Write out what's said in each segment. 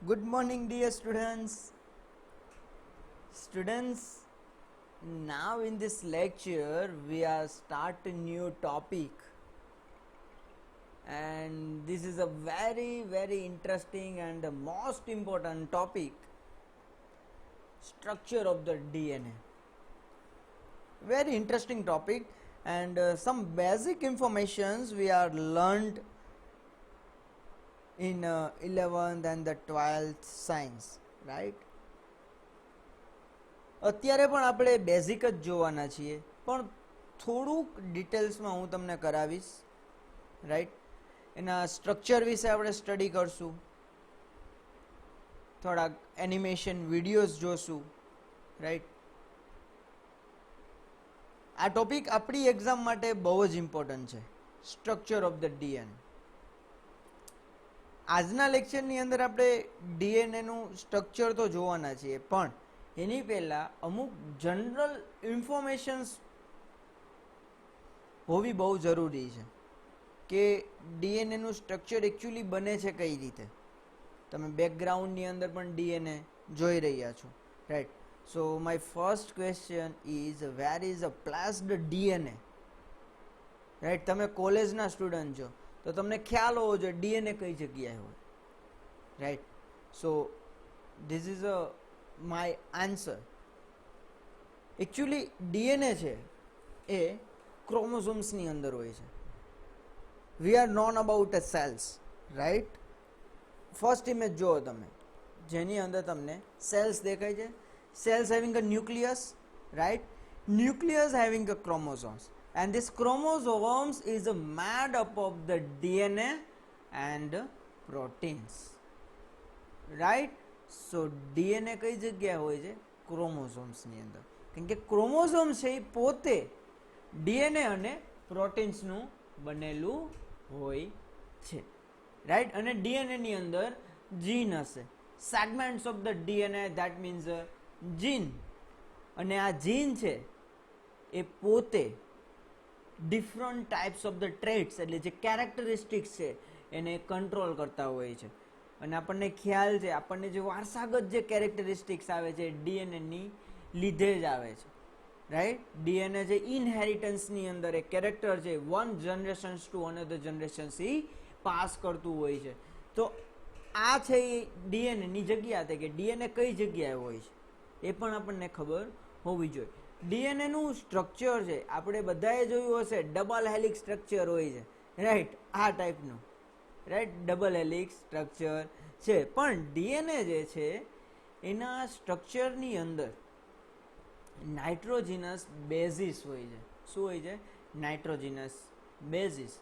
Good morning, dear students. Students, now in this lecture we are start a new topic, and this is a very interesting and the most important topic, structure of the DNA. Very interesting topic, and some basic informations we are learned in 11th and the 12th science, right? અત્યારે પણ આપણે basic જ જોવાના છીએ, પણ થોડુંક ડિટેલ્સમાં હું તમને કરાવીશ, રાઈટ? એના સ્ટ્રક્ચર વિશે આપણે સ્ટડી કરશું, થોડાક એનિમેશન વિડીયોઝ જોશું, રાઈટ? આ ટોપિક આપણી એક્ઝામ માટે બહુ જ ઇમ્પોર્ટન્ટ છે, સ્ટ્રક્ચર ઓફ ધ ડીએનએ. આજના લેક્ચરની અંદર આપણે ડીએનએનું સ્ટ્રક્ચર તો જોવાના છીએ, પણ એની પહેલાં અમુક જનરલ ઇન્ફોર્મેશન્સ હોવી બહુ જરૂરી છે કે ડીએનએનું સ્ટ્રક્ચર એકચ્યુઅલી બને છે કઈ રીતે. તમે બેકગ્રાઉન્ડની અંદર પણ ડીએનએ જોઈ રહ્યા છો, right? So my first question is where is a plasmid DNA, right? તમે કોલેજના સ્ટુડન્ટ છો તો તમને ખ્યાલ હોવો જોઈએ ડીએનએ કઈ જગ્યાએ હોય, right? So this is a my answer. Actually DNA છે એ ક્રોમોઝોમ્સની અંદર હોય છે. We are known about a cells, right? First image જુઓ તમે, જેની અંદર તમને સેલ્સ દેખાય છે. Cells having a nucleus, right? Nucleus having a chromosomes, and this chromosomes is made up of the DNA and proteins, right? so DNA કઈ જગ્યાએ હોય છે? ક્રોમોઝોમ્સની અંદર, કેમ કે ક્રોમોઝોમ છે એ પોતે ડીએનએ અને પ્રોટીન્સનું બનેલું હોય છે, રાઈટ? અને ડીએનએની અંદર જીન હશે, segments of the DNA, that means gene. અને આ જીન છે એ પોતે different types of the traits, એટલે જે કેરેક્ટરિસ્ટિક્સ છે એને કંટ્રોલ કરતા હોય છે. અને આપણને ખ્યાલ છે, આપણને જે વારસાગત જે કેરેક્ટરિસ્ટિક્સ આવે છે ડીએનએની લીધે જ આવે છે, રાઈટ? ડીએનએ જે ઇનહેરિટન્સની અંદર એક કેરેક્ટર છે, one generations to another generations A pass કરતું હોય છે. તો આ છે એ ડીએનએની જગ્યા છે કે ડીએનએ કઈ જગ્યાએ હોય છે એ પણ આપણને ખબર હોવી જોઈએ. ડીએનએનું સ્ટ્રક્ચર છે આપણે બધાએ જોયું હશે, ડબલ હેલિક્સ સ્ટ્રક્ચર હોય છે, રાઈટ? આ ટાઈપનું, રાઈટ? ડબલ હેલિક્સ સ્ટ્રક્ચર છે. પણ ડીએનએ જે છે એના સ્ટ્રક્ચરની અંદર નાઇટ્રોજીનસ બેઝિસ હોય છે. શું હોય છે? નાઇટ્રોજીનસ બેઝિસ.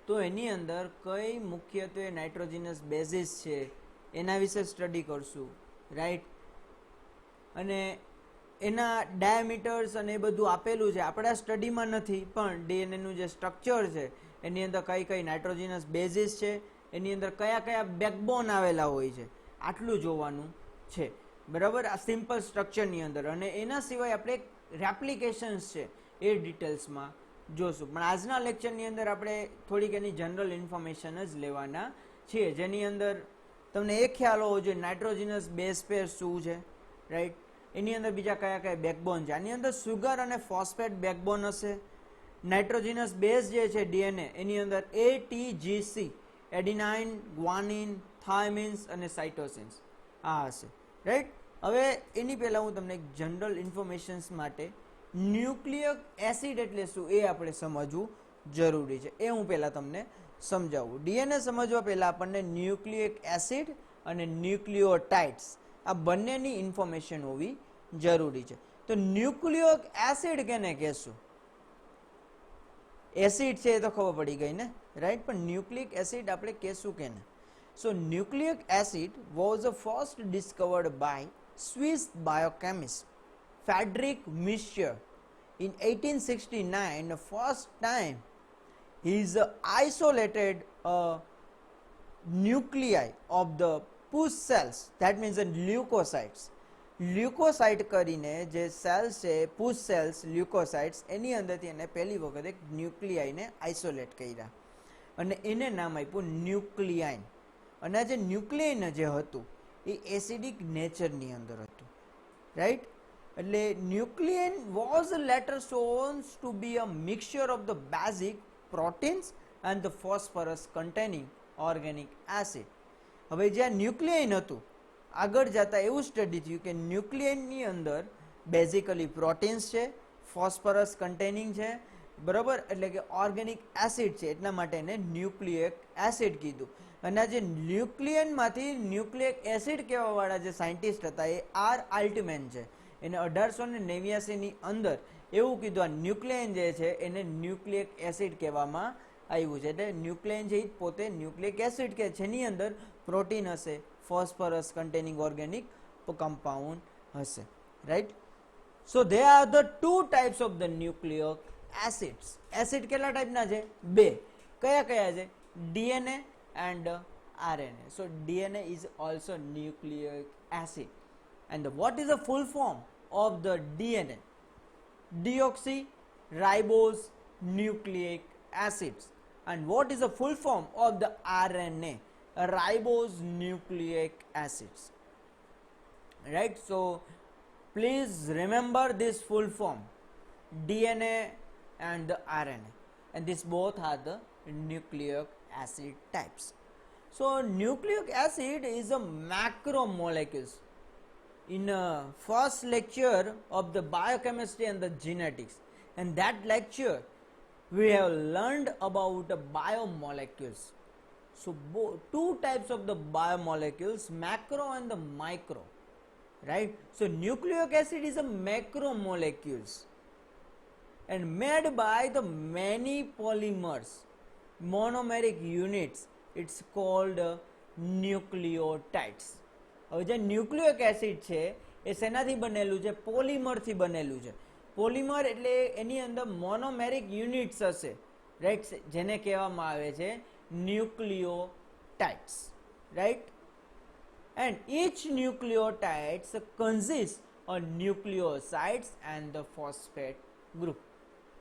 તો એની અંદર કઈ મુખ્યત્વે નાઇટ્રોજીનસ બેઝિસ છે એના વિશે સ્ટડી કરશું, રાઈટ? અને એના ડાયામીટર્સ અને એ બધું આપેલું છે, આપણા સ્ટડીમાં નથી, પણ ડીએનએનું જે સ્ટ્રક્ચર છે એની અંદર કઈ કઈ નાઇટ્રોજીનસ બેઝિસ છે, એની અંદર કયા કયા બેકબોન આવેલા હોય છે, આટલું જોવાનું છે, બરાબર? આ સિમ્પલ સ્ટ્રક્ચરની અંદર. અને એના સિવાય આપણે રેપ્લિકેશન્સ છે એ ડિટેલ્સમાં જોશું. પણ આજના લેક્ચરની અંદર આપણે થોડીક એની જનરલ ઇન્ફોર્મેશન જ લેવાના છીએ, જેની અંદર તમને એ ખ્યાલ હોવો જોઈએ નાઇટ્રોજીનસ બેઝ પેર શું છે, રાઈટ? એની અંદર બીજા કયા કયા બેકબોન છે. આની અંદર સુગર અને ફોસ્ફેટ બેકબોન હશે. નાઇટ્રોજીનસ બેઝ જે છે ડીએનએ એની અંદર એટીજીસી, એડિનાઇન, ગ્વાનિન, થાયમિન્સ અને સાઇટોસિન્સ આ હશે, રાઈટ? હવે એની પહેલાં હું તમને જનરલ ઇન્ફોર્મેશન્સ માટે ન્યુક્લિયક એસિડ એટલે શું એ આપણે સમજવું જરૂરી છે. એ હું પહેલાં તમને સમજાવું. ડીએનએ સમજવા પહેલાં આપણને ન્યુક્લિયક એસિડ અને ન્યુક્લિયોટાઇડ્સ આ બંનેની ઇન્ફોર્મેશન હોવી જરૂરી છે. તો ન્યુક્લિયક એસિડ કેને કહેશું? એસિડ છે એ તો ખબર પડી ગઈ ને, રાઈટ? પણ ન્યુક્લિક એસિડ આપણે કહેશું કેને? So nucleic acid was first discovered by Swiss biochemist Friedrich Mischer in 1869. First time he is isolated nuclei of the push cells, that means the leukocytes. લ્યુકોસાઇટ કરીને જે સેલ્સ છે, પુશ સેલ્સ, લ્યુકોસાઇટ્સ, એની અંદરથી એને પહેલી વખત એક ન્યુક્લિયાઈને આઇસોલેટ કર્યા અને એને નામ આપ્યું ન્યુક્લિયાઇન. અને આ જે ન્યુક્લિયાઇન જે હતું એ એસિડિક નેચરની અંદર હતું, રાઈટ. એટલે nuclein was later shown to be a mixture of the basic proteins and the phosphorus containing organic acid. હવે જ્યાં ન્યુક્લિયન હતું, આગળ જતા એવું સ્ટડી થયું કે ન્યુક્લિયનની અંદર બેઝિકલી પ્રોટીન્સ છે, ફોસ્ફરસ કન્ટેનિંગ છે, બરાબર, એટલે કે ઓર્ગેનિક એસિડ છે, એટલા માટે એને ન્યુક્લિયક એસિડ કીધું. અને આ જે ન્યુક્લિયનમાંથી ન્યુક્લિયક એસિડ કહેવાવાળા જે સાયન્ટિસ્ટ હતા એ આર આલ્ટમેન છે. એને 1889ની અંદર એવું કીધું આ ન્યુક્લિયન જે છે એને ન્યુક્લિયક એસિડ કહેવામાં આવ્યું છે. એટલે ન્યુક્લિયન છે એ પોતે ન્યુક્લિયક એસિડ કે જેની અંદર પ્રોટીન હશે, ફોસ્ફરસ કન્ટેનિંગ ઓર્ગેનિક કમ્પાઉન્ડ હશે, right. So they are the two types of the nucleic acids. Acid કેટલા ટાઈપના છે? બે. કયા કયા છે? DNA and RNA. So DNA is also nucleic acid. And what is the full form of the DNA? Deoxyribose nucleic acids. And what is the full form of the RNA? Ribose nucleic acids. Right? So please remember this full form, DNA and the RNA. And these both are the nucleic acid types. So nucleic acid is a macromolecules. In first lecture of the biochemistry and the genetics, and that lecture we have learned about the biomolecules. So two types of the biomolecules, macro and the micro, right? So nucleic acid is a macromolecules and made by the many polymers, monomeric units. It's called nucleotides. હવે જે nucleic acid છે એ શેનાથી બનેલું છે? પોલિમરથી બનેલું છે. Polymer એટલે એની અંદર મોનોમેરિક યુનિટ્સ હશે, રાઈટ, જેને કહેવામાં આવે છે nucleotides, right. And each nucleotides consist of nucleosides and the phosphate group.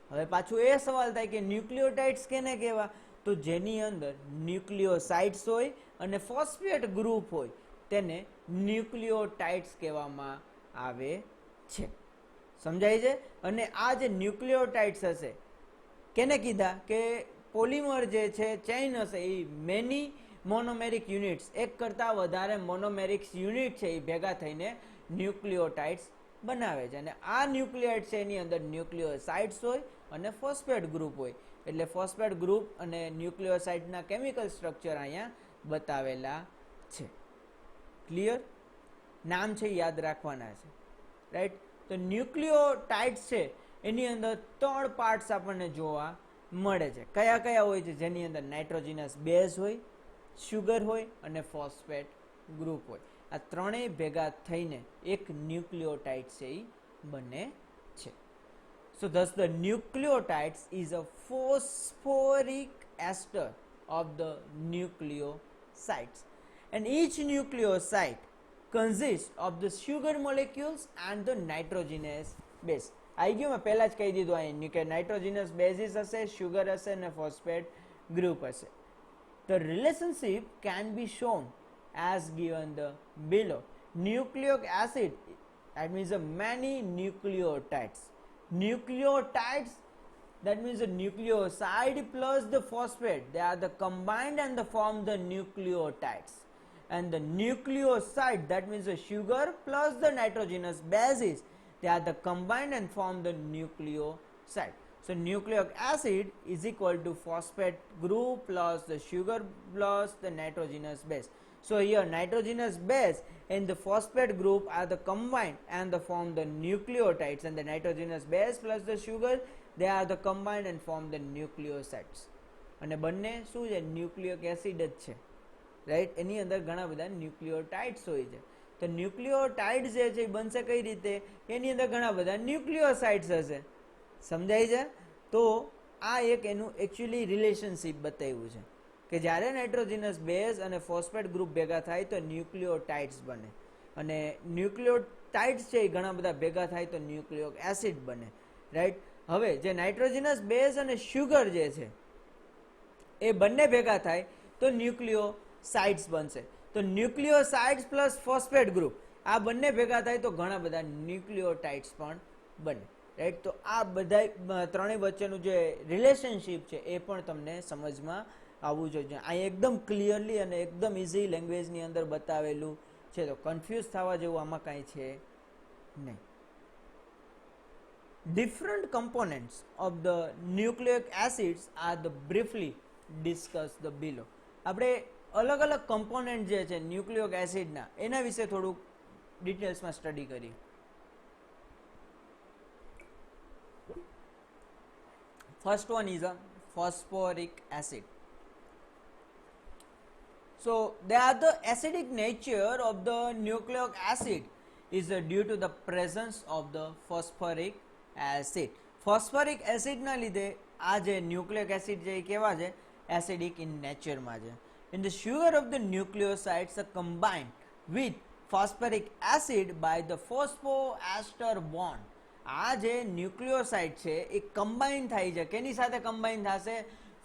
હવે પાછું એ સવાલ થાય કે ન્યુક્લિયોટાઇડ્સ કેને કહેવા? તો જેની અંદર ન્યુક્લિયોસાઇડ્સ હોય અને ફોસ્ફેટ ગ્રુપ હોય તેને ન્યુક્લિયોટાઇડ્સ કહેવામાં આવે છે. સમજાય છે? અને આ જે ન્યુક્લિયોટાઇડ્સ હશે કેને કીધા? કે પોલિમર જે છે ચેઇન હશે એ મેની મોનોમેરિક યુનિટ્સ, એક કરતાં વધારે મોનોમેરિક્સ યુનિટ છે એ ભેગા થઈને ન્યુક્લિયોટાઇડ્સ બનાવે છે. અને આ ન્યુક્લિયોટાઇડ છે એની અંદર ન્યુક્લિયોસાઇડ્સ હોય અને ફોસ્ફેટ ગ્રુપ હોય. એટલે ફોસ્ફેટ ગ્રુપ અને ન્યુક્લિયોસાઇડના કેમિકલ સ્ટ્રક્ચર અહીંયા બતાવેલા છે. ક્લિયર? નામ છે યાદ રાખવાના છે, રાઈટ. તો ન્યુક્લિયોટાઇડ્સ છે એની અંદર 3 પાર્ટ્સ આપણને જોવા મળે છે. કયા કયા હોય છે? જેની અંદર નાઇટ્રોજનસ બેઝ હોય, શુગર હોય અને ફોસ્ફેટ ગ્રુપ હોય. આ ત્રણેય ભેગા થઈને એક ન્યુક્લિયોટાઇડ છે એ બને છે. સો thus the nucleotides is a phosphoric ester of the nucleosides. And each nucleoside consists of the sugar molecules and the nitrogenous base. આવી ગયું, મેં પહેલા જ કહી દીધું અહીં કે નાઇટ્રોજનસ બેઝિસ હશે, શુગર હશે અને ફોસ્ફેટ ગ્રુપ હશે. The relationship can be shown as given the below. Nucleic acid, that means the many nucleotides. Nucleotides, that means the nucleoside plus the phosphate, they are the combined and the form the nucleotides. And the nucleoside, that means the sugar plus the nitrogenous bases, they are the combined and form the nucleoside. So nucleic acid is equal to phosphate group plus the sugar plus the nitrogenous base. So here nitrogenous base and the phosphate group are the combined and the form the nucleotides, and the nitrogenous base plus the sugar, they are the combined and form the nucleosides. અને બંને શું છે? Nucleic acid જ છે, right. એની અંદર ઘણા બધા ન્યુક્લિયોટાઇડ્સ હોય છે. તો ન્યુક્લિયોટાઇડ જે છે એ બનશે કઈ રીતે? એની અંદર ઘણા બધા ન્યુક્લિયોસાઇડ્સ હશે. સમજાય છે? તો આ એક એનું એકચ્યુઅલી રિલેશનશિપ બતાવ્યું છે કે જ્યારે નાઇટ્રોજનસ બેઝ અને ફોસ્ફેટ ગ્રુપ ભેગા થાય તો ન્યુક્લિયોટાઇડ્સ બને, અને ન્યુક્લિયોટાઇડ્સ છે એ ઘણા બધા ભેગા થાય તો ન્યુક્લિયોક એસિડ બને, રાઈટ. હવે જે નાઇટ્રોજનસ બેઝ અને શુગર જે છે એ બંને ભેગા થાય તો ન્યુક્લિયોસાઇડ્સ બનશે. તો ન્યુક્લિયોસાઇડ્સ પ્લસ ફોસ્ફેટ ગ્રુપ આ બંને ભેગા થાય તો ઘણા બધા ન્યુક્લિયોટાઇડ્સ પણ બને, રાઈટ. તો આ બધા ત્રણેય વચ્ચેનું જે રિલેશનશિપ છે એ પણ તમને સમજમાં આવવું જોઈએ. આ એકદમ ક્લિયરલી અને એકદમ ઇઝી લેંગ્વેજની અંદર બતાવેલું છે, તો કન્ફ્યુઝ થવા જેવું આમાં કાંઈ છે નહીં. Different components of the nucleic acids are the briefly discussed the below. આપણે અલગ અલગ કમ્પોનન્ટ જે છે ન્યુક્લિયોક એસિડના એના વિશે થોડુંક ડિટેલ્સમાં સ્ટડી કરી. First one is a phosphoric acid. So the acidic nature of the nucleic acid is due to the presence of the phosphoric acid. Phosphoric એસિડના લીધે આ જે ન્યુક્લિક એસિડ છે એ કેવા છે, એસિડિક ઇન નેચરમાં છે. In the sugar of the nucleosides are combined with phosphoric acid by the phosphoester bond. આ જે ન્યુક્લિયોસાઇડ છે એ કમ્બાઇન થાય છે, કેની સાથે કમ્બાઇન થશે,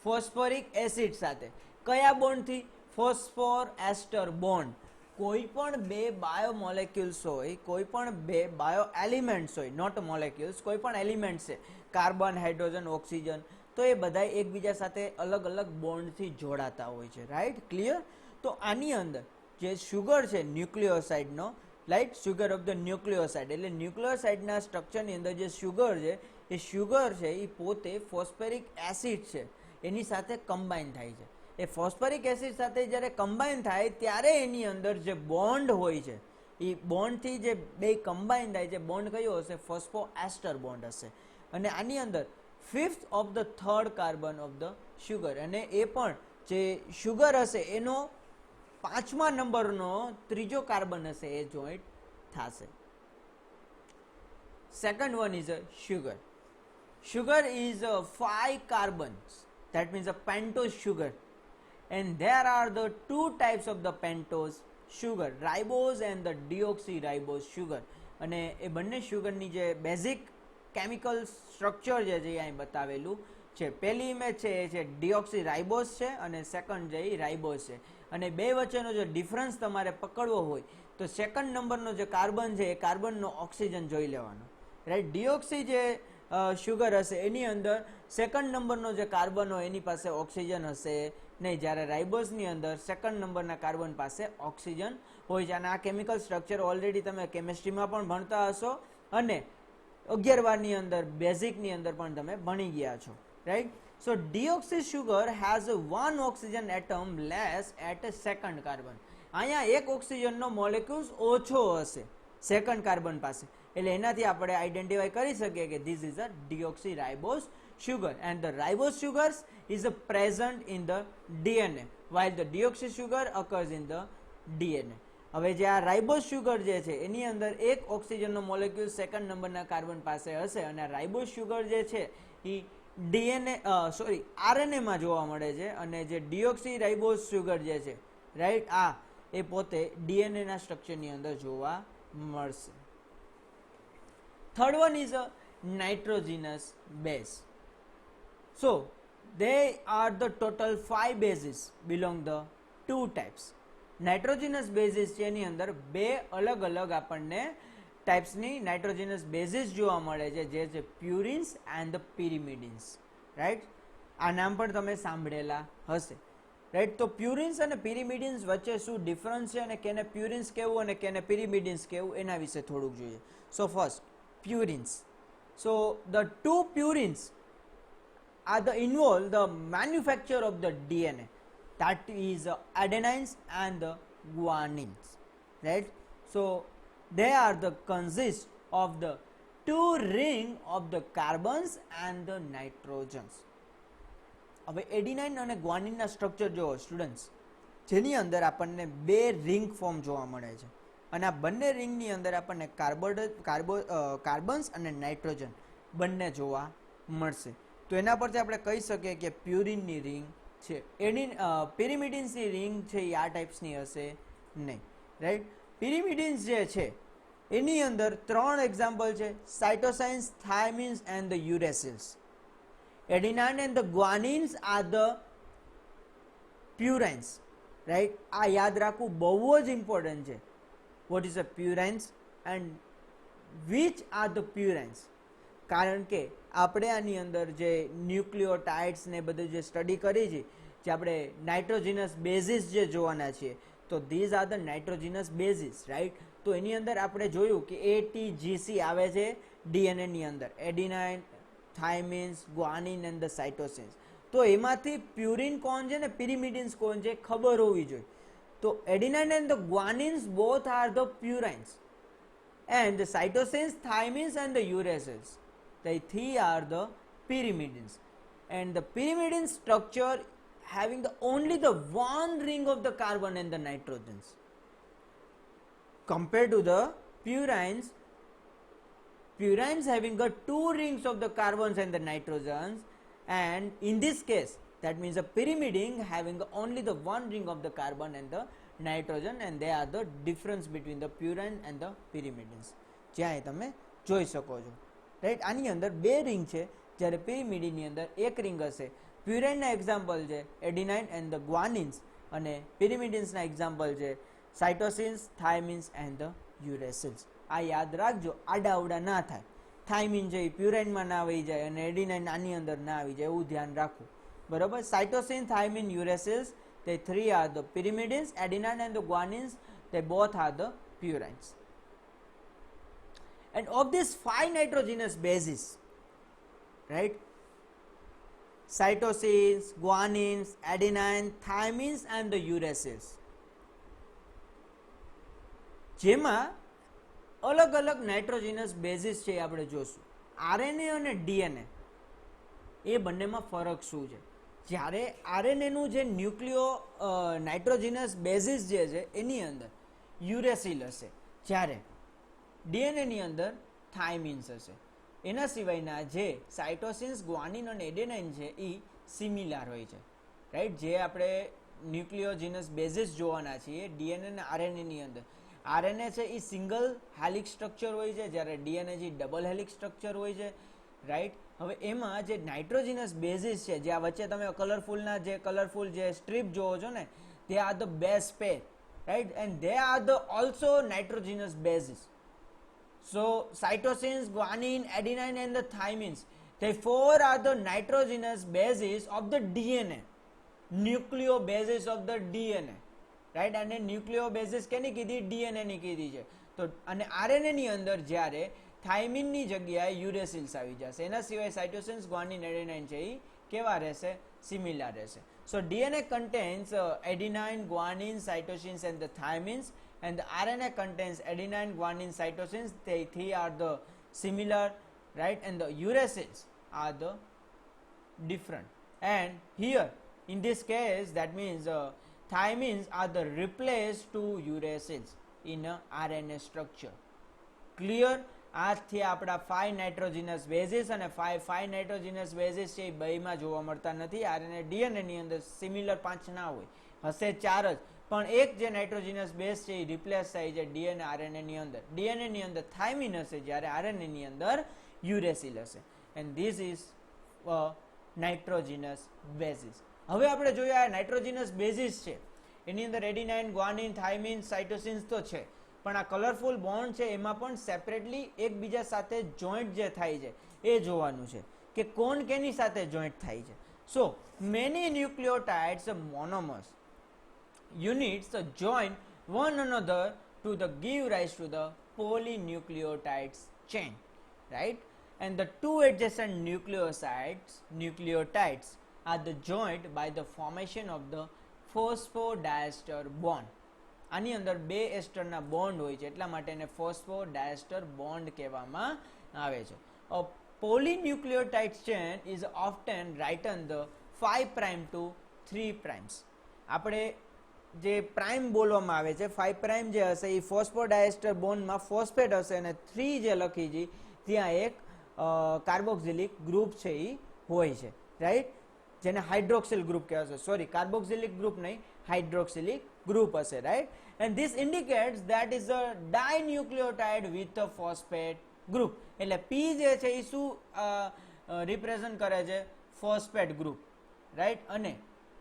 ફોસ્ફોરિક એસિડ સાથે. કયા બોન્ડથી, ફોસ્ફોર એસ્ટર બોન્ડ. કોઈ પણ બે બાયોમોલેક્યુલ્સ હોય, કોઈ પણ બે બાયો એલિમેન્ટ્સ હોય, નોટ મોલેક્યુલ્સ, કોઈ પણ એલિમેન્ટ્સ છે, કાર્બન, હાઇડ્રોજન, ઓક્સિજન, તો એ બધા એકબીજા સાથે અલગ અલગ બોન્ડથી જોડાતા હોય છે, રાઈટ, ક્લિયર. તો આની અંદર જે શુગર છે ન્યુક્લિયોસાઇડનો, right, sugar of the nucleoside, એટલે ન્યુક્લિયોસાઇડના સ્ટ્રક્ચરની અંદર જે શુગર છે એ શુગર છે એ પોતે ફોસ્ફેરિક એસિડ છે એની સાથે કમ્બાઈન થાય છે. એ ફોસ્ફરિક એસિડ સાથે જ્યારે કમ્બાઈન થાય ત્યારે એની અંદર જે બોન્ડ હોય છે એ બોન્ડથી જે બે કમ્બાઈન થાય છે, બોન્ડ કયો હશે, ફોસ્ફોએસ્ટર બોન્ડ હશે. અને આની અંદર fifth of the third carbon of the sugar, અને એ પણ જે શુગર હશે એનો 5મા નંબરનો ત્રીજો કાર્બન હશે એ જોઈન્ટ થશે. Second one is a sugar. Sugar is 5 carbons, that means a pentose sugar, and there are the two types of the pentose sugar, ribose and the deoxyribose sugar. અને એ બંને શુગરની જે basic chemical structure જે છે અહીં બતાવેલું છે. પહેલી image છે એ છે ડિઓક્સીરાઇબોસ છે અને સેકન્ડ છે એ રાઇબોસ છે. અને બે વચ્ચેનો જે ડિફરન્સ તમારે પકડવો હોય તો સેકન્ડ નંબરનો જે કાર્બન છે એ કાર્બનનો ઓક્સિજન જોઈ લેવાનો, રાઈટ. ડિઓક્સી જે શુગર હશે એની અંદર સેકન્ડ નંબરનો જે કાર્બન હોય એની પાસે ઓક્સિજન હશે નહીં, જ્યારે રાઇબોસની અંદર સેકન્ડ નંબરના કાર્બન પાસે ઓક્સિજન હોય છે. અને આ કેમિકલ સ્ટ્રક્ચર ઓલરેડી તમે કેમિસ્ટ્રીમાં પણ ભણતા હશો અને 11 બારની અંદર બેઝિકની અંદર પણ તમે ભણી ગયા છો, right. So deoxy sugar has 1 oxygen atom less at second carbon. અહીંયા એક ઓક્સિજનનો મોલેક્યુલ્સ ઓછો હશે સેકન્ડ કાર્બન પાસે, એટલે એનાથી આપણે આઈડેન્ટિફાઈ કરી શકીએ કે this is a deoxyribose sugar, and the ribose sugars is present in the DNA while the deoxy sugar occurs in the DNA. હવે જે આ રાઇબોસ સુગર જે છે એની અંદર એક ઓક્સિજનનો મોલેક્યુલ સેકન્ડ નંબરના કાર્બન પાસે હશે અને આ રાઇબોસ સુગર જે છે એ આરએનએ માં જોવા મળે છે, અને જે ડિઓક્સી રાઇબોસ સુગર જે છે, રાઈટ, આ એ પોતે ડીએનએ ના સ્ટ્રક્ચરની અંદર જોવા મળશે. Third one is a nitrogenous base. So they are the total 5 bases belong the 2 types. Nitrogenous basis છે એની અંદર બે અલગ અલગ આપણને ટાઈપ્સની નાઇટ્રોજનસ બેઝિસ જોવા મળે છે, જે છે પ્યુરિન્સ એન્ડ ધ પિરિમિડિન્સ, રાઈટ. આ નામ પણ તમે સાંભળેલા હશે, રાઈટ. તો પ્યુરિન્સ અને પિરિમિડિન્સ વચ્ચે શું ડિફરન્સ છે અને કેને પ્યુરિન્સ કહેવું અને કેને પિરિમિડિન્સ કહેવું એના વિશે થોડુંક જોઈએ. So first purines. So the two purines are the involve the manufacture of the DNA, that is adenines and the guanines, right. So they are the consist of the two ring of the carbons and the nitrogens. હવે એડિનાઇન અને ગ્વાનિનના structure જો students, જેની અંદર આપણને બે ring form જોવા મળે છે અને આ બંને રિંગની અંદર આપણને કાર્બન્સ અને નાઇટ્રોજન બંને જોવા મળશે. તો એના પરથી આપણે કહી શકીએ કે પ્યુરિનની રિંગ છે. પિરિમિડિન્સની રિંગ છે એ આ ટાઈપ્સની હશે નહીં, રાઈટ. પિરિમિડિન્સ જે છે એની અંદર 3 એક્ઝામ્પલ છે, cytosines, thymines and the uracils. Adenine and the guanines are the purines, right. આ યાદ રાખવું બહુ જ ઇમ્પોર્ટન્ટ છે. What is a purines and which are the purines. કારણ કે આપણે આની અંદર જે ન્યુક્લિયોટાઇડ્સ ને બધું જે સ્ટડી કરી છે, જે આપણે નાઇટ્રોજીનસ બેઝિસ જે જોવાના છીએ, તો these are the nitrogenous bases, right. તો એની અંદર આપણે જોયું કે ATGC આવે છે ડીએનએ ની અંદર, એડિનાઇન, થાઇમિન્સ, ગ્વાનિન એન્ડ ધ સાઇટોસિન્સ. તો એમાંથી પ્યુરિન કોણ છે ને પિરિમિડિન્સ કોણ છે ખબર હોવી જોઈએ. તો adenine and the guanines both are the purines, and the cytosines, thymines and the uracils, they three are the pyrimidines. And the pyrimidine structure having the only the one ring of the carbon and the nitrogens, compared to the purines having got two rings of the carbons and the nitrogens, and in this case that means the pyrimidine having only the one ring of the carbon and the nitrogen, and they are the difference between the purine and the pyrimidines. જ્યાં તમે જોઈ શકો છો, right. આની અંદર બે ring છે, જ્યારે પિરિમિડિનની અંદર એક રિંગ હશે. પ્યુરાઇનના એક્ઝામ્પલ છે એડિનાઇન એન્ડ ધ ગ્વાનિન્સ, અને પિરિમિડિન્સના એક્ઝામ્પલ છે સાઇટોસિન્સ, થાઇમિન્સ એન્ડ ધ યુરેસિલ્સ. આ યાદ રાખજો, આડાઅવડા ના થાય. થાઇમિન છે એ પ્યુરાઇનમાં ના આવી જાય અને એડિનાઇન આની અંદર ના આવી જાય, એવું ધ્યાન રાખવું, બરોબર. Cytosine, thymine, uracils, they three are the pyrimidines. Adenine and the guanines, they both are the purines. And of these 5 nitrogenous bases, right, cytosines, guanines, adenine, thymines and the uracils, જેમાં અલગ અલગ નાઇટ્રોજનસ બેઝિસ છે આપણે જોશું. RNA અને DNA એ બંનેમાં ફરક શું છે? જ્યારે આરએનએનું જે ન્યુક્લિયો નાઇટ્રોજનસ બેઝિસ જે છે એની અંદર યુરેસિલ હશે, જ્યારે ડીએનએની અંદર થાઇમિન્સ હશે. એના સિવાયના જે સાઇટોસિન્સ, ગ્વાનિન અને એડેનાઇન છે એ સિમિલાર હોય છે, રાઈટ. જે આપણે ન્યુક્લિયોજનસ બેઝિસ જોવાના છીએ ડીએનએ અને આરએનએની અંદર, આરએનએ છે એ સિંગલ હેલિક સ્ટ્રક્ચર હોય છે, જ્યારે ડીએનએ જે ડબલ હેલિક સ્ટ્રક્ચર હોય છે, રાઈટ. હવે એમાં જે નાઇટ્રોજનસ બેઝિસ છે, જે આ વચ્ચે તમે કલરફુલ જે સ્ટ્રીપ જોવો છો ને, they are the base pair, right, and they are the also nitrogenous bases. So cytosines, guanine, adenine and the thymines, they four are the nitrogenous bases of the DNA, nucleobases of the DNA, right. અને ન્યુક્લિયોબેઝિસ કેની કીધી? DNA ની કીધી છે. તો અને RNA ની અંદર જ્યારે થાઇમિનની જગ્યાએ યુરેસિલ્સ આવી જશે. એના સિવાય સાઇટોસિન્સ, ગ્વાનિન, એડેનાઇન છે એ કેવા રહેશે? સિમિલાર રહેશે. So DNA contains adenine, guanine, cytosines and the thymines, and the RNA contains adenine, guanine, cytosines. They three are the similar, right, and the uracils are the different. And here in this case that means thymines are the replaced to uracils in a RNA structure. Clear? આજથી આપણા 5 nitrogenous basis અને 5 nitrogenous basis છે એ બેમાં જોવા મળતા નથી. RNA ડીએનએની અંદર similar 5 ના હોય, હશે 4 જ, પણ એક જે નાઇટ્રોજનસ બેઝ છે એ રિપ્લેસ થાય છે ડીએનએ આરએનએની અંદર. ડીએનએની અંદર થાઇમિન હશે, જ્યારે આરએનએની અંદર યુરેસિલ હશે. And this is nitrogenous basis. હવે આપણે જોઈએ આ નાઇટ્રોજનસ બેઝિસ છે એની અંદર એડિનાઇન, ગ્વાનિન, થાઇમિન, સાઇટોસિન્સ તો છે, પણ આ કલરફુલ બોન્ડ છે એમાં પણ સેપરેટલી એકબીજા સાથે જોઈન્ટ જે થાય છે એ જોવાનું છે કે કોણ કેની સાથે જોઈન્ટ થાય છે. So many nucleotides monomers units join one another to the give rise to the polynucleotides chain, right, and the two adjacent nucleotides are the joined by the formation of the phosphodiester bond. આની અંદર બે એસ્ટરના bond હોય છે, એટલા માટે એને ફોસ્ફોડાયસ્ટર bond કહેવામાં આવે છે. A polynucleotide chain is often written the 5 prime to 3 primes. આપણે જે પ્રાઇમ બોલવામાં આવે છે 5 પ્રાઇમ જે હશે એ ફોસ્ફોડાયસ્ટર બોન્ડમાં ફોસ્ફેટ હશે, અને 3 જે લખી છે ત્યાં એક કાર્બોક્સિલિક ગ્રુપ છે એ હોય છે, રાઈટ, જેને હાઇડ્રોક્સિલ ગ્રુપ કહેવાશે. સોરી, કાર્બોક્સિલિક ગ્રુપ નહીં, હાઇડ્રોક્સિલિક ગ્રુપ હશે, right. And this indicates that is a dinucleotide with a phosphate group. એટલે પી જે છે એ શું રિપ્રેઝન્ટ કરે છે? Phosphate group, right. અને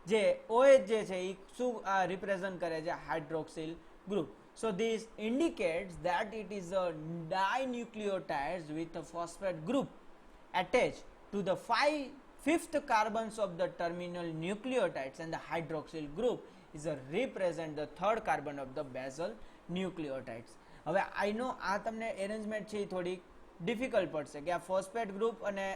જે OH જે છે એ શું રિપ્રેઝન્ટ કરે છે? Hydroxyl group. So this indicates that it is a dinucleotides with a phosphate group attached to the fifth carbons of the terminal nucleotides, and the hydroxyl group is a represent the third carbon of the basal nucleotides. હવે આઈનો આ તમને arrangement છે એ થોડી difficult પડશે કે આ phosphate group અને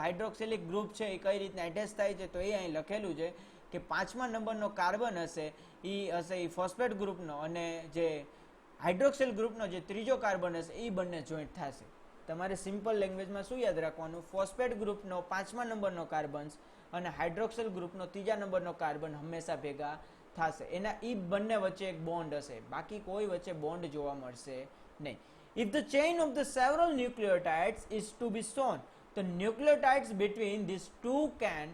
હાઇડ્રોક્સિલિક group છે એ કઈ રીતના એટેચ થાય છે. તો એ અહીં લખેલું છે કે 5મા નંબરનો કાર્બન હશે એ ફોસ્ફેટ ગ્રુપનો, અને જે હાઇડ્રોક્સિલ ગ્રુપનો જે ત્રીજો કાર્બન હશે એ બંને જોઈન્ટ થશે. તમારે સિમ્પલ લેંગ્વેજમાં શું યાદ રાખવાનું? ફોસ્ફેટ ગ્રુપનો 5મા નંબરનો કાર્બન અને હાઇડ્રોક્સિલ ગ્રુપનો 3જા નંબરનો કાર્બન હંમેશા ભેગા થશે. એના એ બંને વચ્ચે એક બોન્ડ હશે, બાકી કોઈ વચ્ચે બોન્ડ જોવા મળશે નહીં. If the chain of the several nucleotides is to be shown, the nucleotides between these two can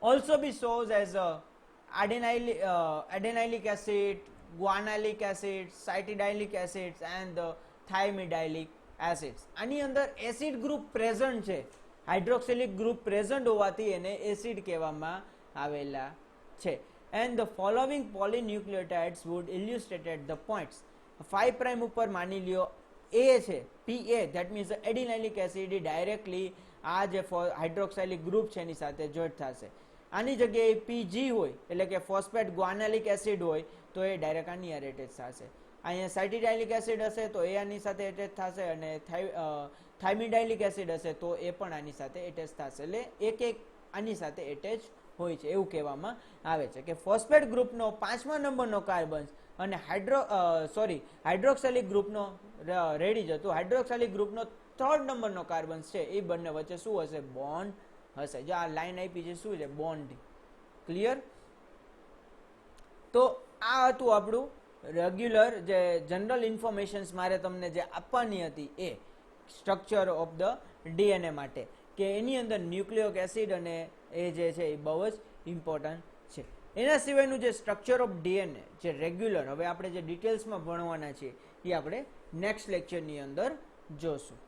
also be shown as adenylic acid, guanylic acid, cytidyllic acids and the thiamidylic acids. આની અંદર acid group present છે, હાઇડ્રોક્સિલિક group present હોવાથી એને acid કહેવામાં આવેલા છે. And the following polynucleotides would illustrate the points. 5' ઉપર માની લ્યો A છે, PA, that means the adenylic acid directly આ જે હાઇડ્રોક્સાઇલિક ગ્રુપ છે એની સાથે જોઈન્ટ થશે. આની જગ્યાએ PG હોય એટલે કે ફોસ્ફેટ ગ્વાનાલિક એસિડ હોય તો એ ડાયરેક્ટ આની યાર એટેચ થશે. અહીંયા સાઇટિડાઇલિક એસિડ હશે તો એ આની સાથે એટેચ થશે, અને થાઇમિડાઇલિક એસિડ હશે તો એ પણ આની સાથે એટેચ થશે. એટલે એક એક આની સાથે એટેચ હોય છે એવું કહેવામાં આવે છે કે ફોસ્ફેટ ગ્રુપનો 5મા નંબરનો કાર્બન અને હાઇડ્રોક્સાઇલિક ગ્રુપનો રેડી જતું હાઇડ્રોક્સાઇલિક ગ્રુપનો 3rd નંબરનો કાર્બન છે એ બંને વચ્ચે શું હશે? બોન્ડ હશે. જો આ લાઈન આપી છે શું છે? બોન્ડ. ક્લિયર? તો આ હતું આપણું રેગ્યુલર જે જનરલ ઇન્ફોર્મેશન્સ મારે તમને જે આપવાની હતી એ સ્ટ્રક્ચર ઓફ ધ DNA માટે, કે એની અંદર ન્યુક્લિયોક એસિડ અને એ જે છે એ બહુ જ ઇમ્પોર્ટન્ટ છે. એના સિવાયનું જે સ્ટ્રક્ચર ઓફ DNA જે રેગ્યુલર હવે આપણે જે ડિટેલ્સમાં ભણવાના છીએ એ આપણે નેક્સ્ટ લેક્ચરની અંદર જોશું.